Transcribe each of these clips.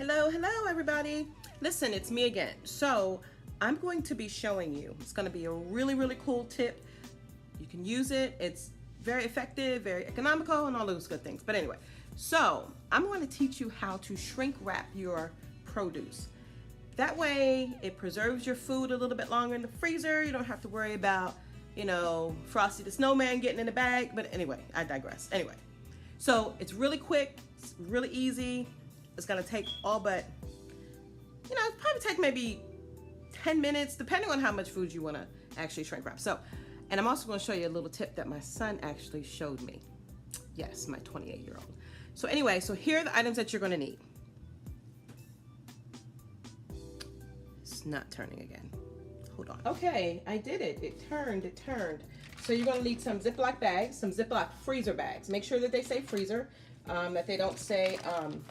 Hello, hello everybody. Listen, it's me again. So I'm going to be showing you, it's going to be a really, really cool tip. You can use it. It's very effective, very economical, and all those good things. But anyway, so I'm going to teach you how to shrink wrap your produce. That way it preserves your food a little bit longer in the freezer. You don't have to worry about, Frosty the Snowman getting in the bag. But anyway, I digress. Anyway, so it's really quick, it's really easy. It's gonna take all but, it'll probably take maybe 10 minutes, depending on how much food you wanna actually shrink wrap. So, and I'm also gonna show you a little tip that my son actually showed me. Yes, my 28-year-old. So anyway, so here are the items that you're gonna need. It's not turning again. Hold on. Okay, I did it. It turned. So you're gonna need some Ziploc bags, some Ziploc freezer bags. Make sure that they say freezer, that they don't say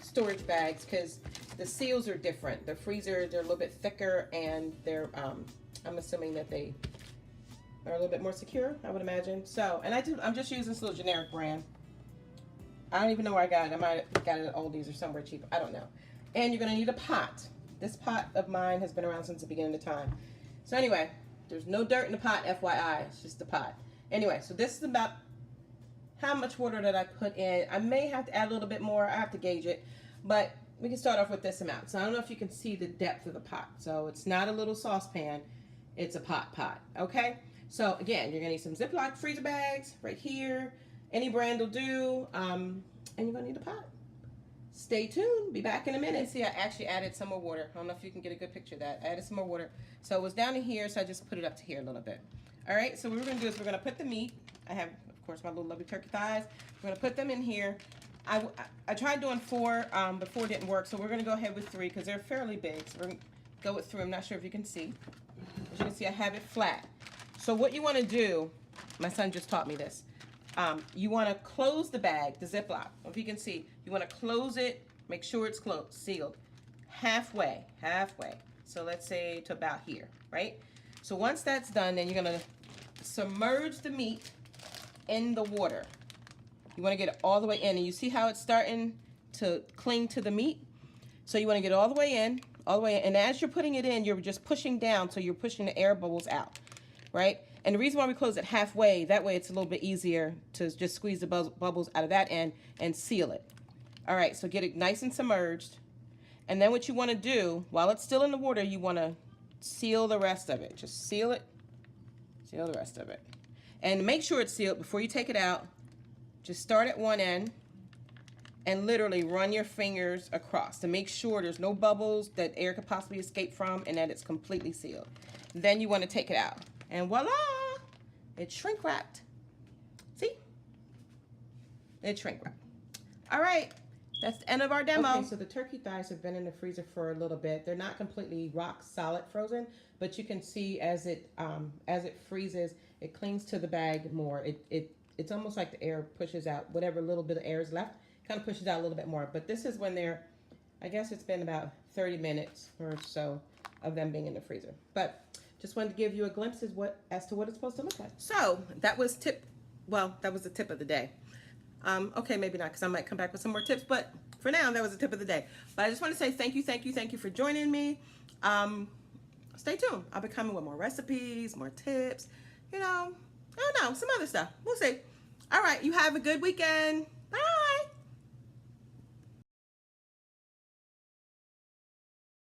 storage bags, because the seals are different. The freezer, they're a little bit thicker, and they're, I'm assuming that they are a little bit more secure, I would imagine. So, and I'm just using this little generic brand. I don't even know where I got it. I might have got it at Aldi's or somewhere cheap. I don't know. And you're gonna need a pot. This pot of mine has been around since the beginning of time. So anyway, there's no dirt in the pot, FYI. It's just the pot. Anyway, so this is about how much water that I put in. I may have to add a little bit more. I have to gauge it. But we can start off with this amount. So I don't know if you can see the depth of the pot. So it's not a little saucepan. It's a pot. Okay? So again, you're going to need some Ziploc freezer bags right here. Any brand will do. And you're going to need a pot. Stay tuned. Be back in a minute. See, I actually added some more water. I don't know if you can get a good picture of that. I added some more water. So it was down to here, so I just put it up to here a little bit. All right, so what we're going to do is we're going to put the meat. I have, of course, my little lovely turkey thighs. We're going to put them in here. I tried doing 4, but 4 didn't work, so we're going to go ahead with 3 because they're fairly big. So we're going to go with 3. I'm not sure if you can see. As you can see, I have it flat. So what you want to do, my son just taught me this. You want to close the bag, the Ziploc. If you can see, you want to close it, make sure it's closed, sealed, halfway. So let's say to about here, right? So once that's done, then you're going to submerge the meat in the water. You want to get it all the way in, and you see how it's starting to cling to the meat? So you want to get it all the way in, and as you're putting it in, you're just pushing down, so you're pushing the air bubbles out, right? And the reason why we close it halfway, that way it's a little bit easier to just squeeze the bubbles out of that end and seal it. All right, so get it nice and submerged. And then what you want to do, while it's still in the water, you want to seal the rest of it. Just seal it, seal the rest of it. And make sure it's sealed before you take it out. Just start at one end and literally run your fingers across to make sure there's no bubbles that air could possibly escape from and that it's completely sealed. Then you want to take it out. And voila, it's shrink wrapped. See? It's shrink wrapped. All right, that's the end of our demo. Okay, so the turkey thighs have been in the freezer for a little bit. They're not completely rock solid frozen, but you can see as it freezes, it clings to the bag more. It's almost like the air pushes out whatever little bit of air is left, kind of pushes out a little bit more. But this is when they're, I guess it's been about 30 minutes or so of them being in the freezer. But just wanted to give you a glimpse as to what it's supposed to look like. So that was the tip of the day. Okay, maybe not, because I might come back with some more tips, but for now, that was the tip of the day. But I just want to say thank you for joining me. Stay tuned. I'll be coming with more recipes, more tips, I don't know, some other stuff. We'll see. All right, you have a good weekend.